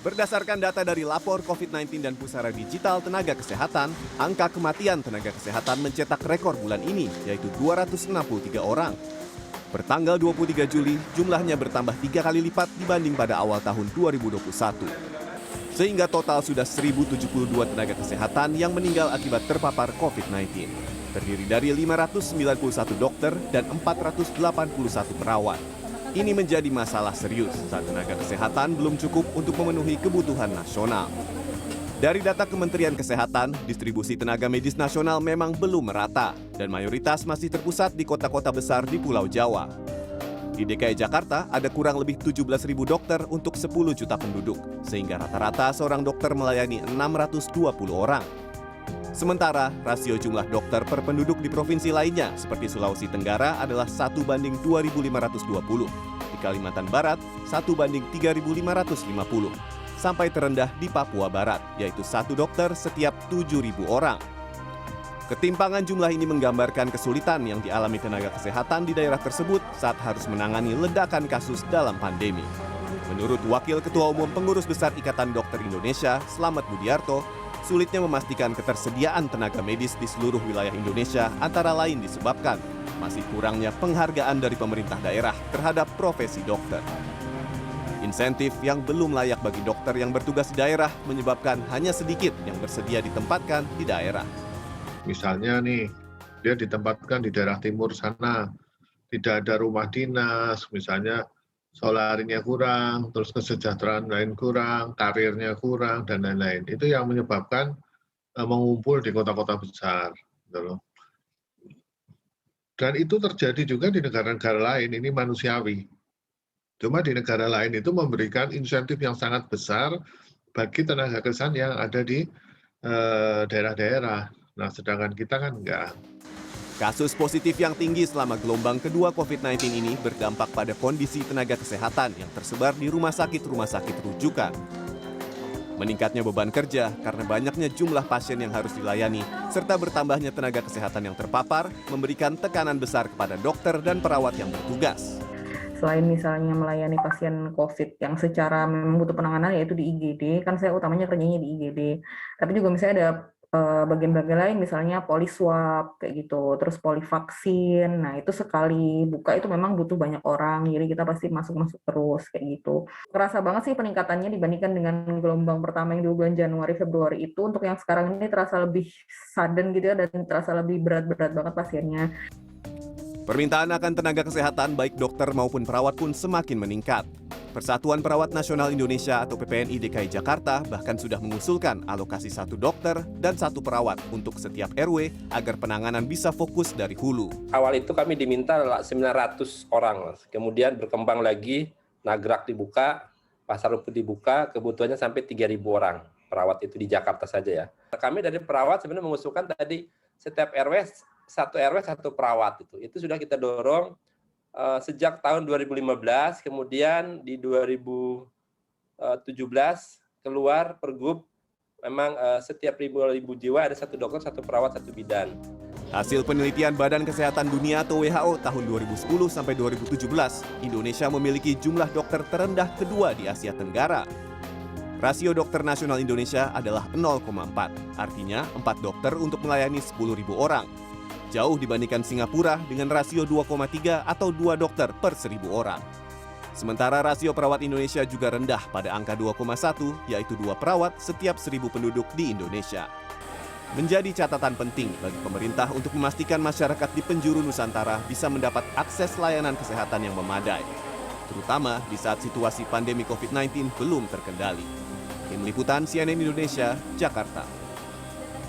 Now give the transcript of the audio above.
Berdasarkan data dari lapor COVID-19 dan Pusara Digital Tenaga Kesehatan, angka kematian tenaga kesehatan mencetak rekor bulan ini, yaitu 263 orang. Pertanggal 23 Juli, jumlahnya bertambah 3 kali lipat dibanding pada awal tahun 2021. Sehingga total sudah 1.072 tenaga kesehatan yang meninggal akibat terpapar COVID-19. Terdiri dari 591 dokter dan 481 perawat. Ini menjadi masalah serius saat tenaga kesehatan belum cukup untuk memenuhi kebutuhan nasional. Dari data Kementerian Kesehatan, distribusi tenaga medis nasional memang belum merata dan mayoritas masih terpusat di kota-kota besar di Pulau Jawa. Di DKI Jakarta ada kurang lebih 17.000 dokter untuk 10 juta penduduk, sehingga rata-rata seorang dokter melayani 620 orang. Sementara, rasio jumlah dokter per penduduk di provinsi lainnya seperti Sulawesi Tenggara adalah 1:2.520, di Kalimantan Barat 1:3.550, sampai terendah di Papua Barat, yaitu 1 dokter setiap 7.000 orang. Ketimpangan jumlah ini menggambarkan kesulitan yang dialami tenaga kesehatan di daerah tersebut saat harus menangani ledakan kasus dalam pandemi. Menurut Wakil Ketua Umum Pengurus Besar Ikatan Dokter Indonesia, Slamet Budiarto, sulitnya memastikan ketersediaan tenaga medis di seluruh wilayah Indonesia antara lain disebabkan masih kurangnya penghargaan dari pemerintah daerah terhadap profesi dokter. Insentif yang belum layak bagi dokter yang bertugas di daerah menyebabkan hanya sedikit yang bersedia ditempatkan di daerah. Misalnya nih, dia ditempatkan di daerah timur sana, tidak ada rumah dinas, misalnya solarinya kurang, terus kesejahteraan lain kurang, karirnya kurang, dan lain-lain. Itu yang menyebabkan mengumpul di kota-kota besar. Gitu. Dan itu terjadi juga di negara-negara lain, ini manusiawi. Cuma di negara lain itu memberikan insentif yang sangat besar bagi tenaga kesehatan yang ada di daerah-daerah. Nah, sedangkan kita kan enggak. Kasus positif yang tinggi selama gelombang kedua COVID-19 ini berdampak pada kondisi tenaga kesehatan yang tersebar di rumah sakit rujukan. Meningkatnya beban kerja karena banyaknya jumlah pasien yang harus dilayani, serta bertambahnya tenaga kesehatan yang terpapar, memberikan tekanan besar kepada dokter dan perawat yang bertugas. Selain misalnya melayani pasien COVID yang secara memang butuh penanganan yaitu di IGD, kan saya utamanya kerjanya di IGD. Tapi juga misalnya ada bagian-bagian lain misalnya poliswab kayak gitu, terus polivaksin. Nah, itu sekali buka itu memang butuh banyak orang, jadi kita pasti masuk terus kayak gitu. Kerasa banget sih peningkatannya dibandingkan dengan gelombang pertama yang di bulan Januari Februari itu. Untuk yang sekarang ini terasa lebih sudden gitu ya, dan terasa lebih berat-berat banget pasiennya. Permintaan akan tenaga kesehatan baik dokter maupun perawat pun semakin meningkat. Persatuan Perawat Nasional Indonesia atau PPNI DKI Jakarta bahkan sudah mengusulkan alokasi 1 dokter dan 1 perawat untuk setiap RW agar penanganan bisa fokus dari hulu. Awal itu kami diminta 900 orang, kemudian berkembang lagi, Nagrak dibuka, Pasar Rumput dibuka, kebutuhannya sampai 3.000 orang perawat itu di Jakarta saja ya. Kami dari perawat sebenarnya mengusulkan tadi setiap RW 1 RW 1 perawat itu sudah kita dorong sejak tahun 2015, kemudian di 2017 keluar pergub memang setiap ribu jiwa ada 1 dokter, 1 perawat, 1 bidan. Hasil penelitian Badan Kesehatan Dunia atau WHO tahun 2010 sampai 2017, Indonesia memiliki jumlah dokter terendah kedua di Asia Tenggara. Rasio dokter nasional Indonesia adalah 0,4, artinya 4 dokter untuk melayani 10.000 orang. Jauh dibandingkan Singapura dengan rasio 2,3 atau 2 dokter per 1.000 orang. Sementara rasio perawat Indonesia juga rendah pada angka 2,1, yaitu 2 perawat setiap 1.000 penduduk di Indonesia. Menjadi catatan penting bagi pemerintah untuk memastikan masyarakat di penjuru Nusantara bisa mendapat akses layanan kesehatan yang memadai, terutama di saat situasi pandemi COVID-19 belum terkendali. Tim Liputan CNN Indonesia, Jakarta.